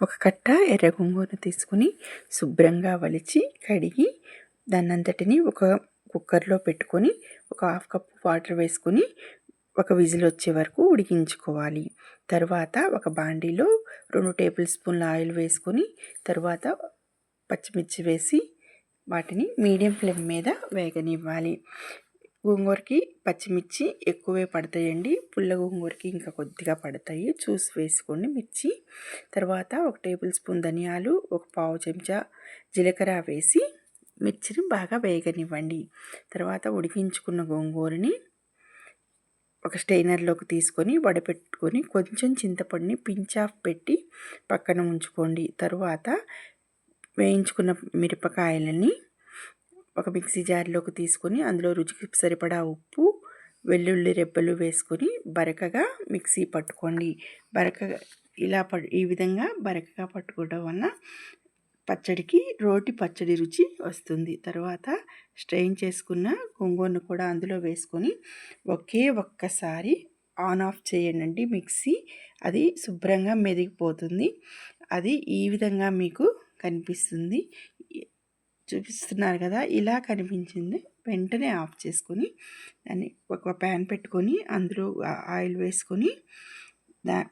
ఒక కట్ట ఎర్ర గోంగూరను తీసుకుని శుభ్రంగా వలిచి కడిగి దాన్నంతటిని ఒక కుక్కర్లో పెట్టుకొని ఒక హాఫ్ కప్ వాటర్ వేసుకొని ఒక విజిల్ వచ్చే వరకు ఉడికించుకోవాలి. తర్వాత ఒక బాండీలో 2 టేబుల్ స్పూన్ల ఆయిల్ వేసుకొని తర్వాత పచ్చిమిర్చి వేసి వాటిని మీడియం ఫ్లేమ్ మీద వేగనివ్వాలి. గోంగూరకి పచ్చిమిర్చి ఎక్కువే పడతాయండి, పుల్ల గోంగూరకి ఇంకా కొద్దిగా పడతాయి, చూసి వేసుకోండి మిర్చి. తర్వాత 1 టేబుల్ స్పూన్ ధనియాలు, 1 పావు చెంచా జీలకర్ర వేసి మిర్చిని బాగా వేగనివ్వండి. తర్వాత ఉడికించుకున్న గోంగూరని ఒక స్టెయినర్లోకి తీసుకొని వడపెట్టుకొని కొంచెం చింతపండుని పించ్ ఆఫ్ పెట్టి పక్కన ఉంచుకోండి. తర్వాత వేయించుకున్న మిరపకాయలని ఒక మిక్సీ జార్లోకి తీసుకొని అందులో రుచికి సరిపడా ఉప్పు, వెల్లుల్లి రెబ్బలు వేసుకొని బరకగా మిక్సీ పట్టుకోండి. బరకగా ఈ విధంగా బరకగా పట్టుకోవడం వల్ల పచ్చడికి రోటి పచ్చడి రుచి వస్తుంది. తర్వాత స్ట్రెయిన్ చేసుకున్న గోంగూరను కూడా అందులో వేసుకొని ఒక్కసారి ఆన్ ఆఫ్ చేయండి మిక్సీ. అది శుభ్రంగా మెదిగిపోతుంది. అది ఈ విధంగా మీకు కనిపిస్తుంది, చూపిస్తున్నారు కదా, ఇలా కనిపించింది వెంటనే ఆఫ్ చేసుకొని దాన్ని ఒక ప్యాన్ పెట్టుకొని అందులో ఆయిల్ వేసుకొని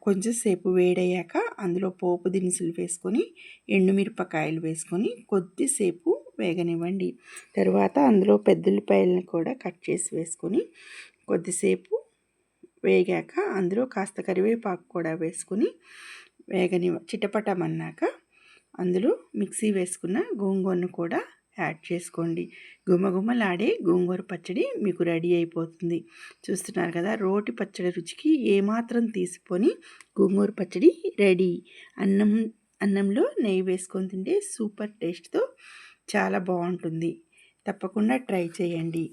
కొంచెం సేపు వేడయ్యాక అందులో పోపు దినుసులు వేసుకొని ఎండుమిరపకాయలు వేసుకొని కొద్దిసేపు వేగనివ్వండి. తర్వాత అందులో పెద్దల్లిపాయలను కూడా కట్ చేసి వేసుకొని కొద్దిసేపు వేగాక అందులో కాస్త కరివేపాకు కూడా వేసుకొని చిటపటమన్నాక అందులో మిక్సీ వేసుకున్న గోంగూరను కూడా యాడ్ చేసుకోండి. గుమగుమలాడే గోంగూర పచ్చడి మీకు రెడీ అయిపోతుంది. చూస్తున్నారు కదా, రోటి పచ్చడి రుచికి ఏమాత్రం తీసిపోని గోంగూర పచ్చడి రెడీ. అన్నంలో నెయ్యి వేసుకొని తింటే సూపర్ టేస్ట్తో చాలా బాగుంటుంది. తప్పకుండా ట్రై చేయండి.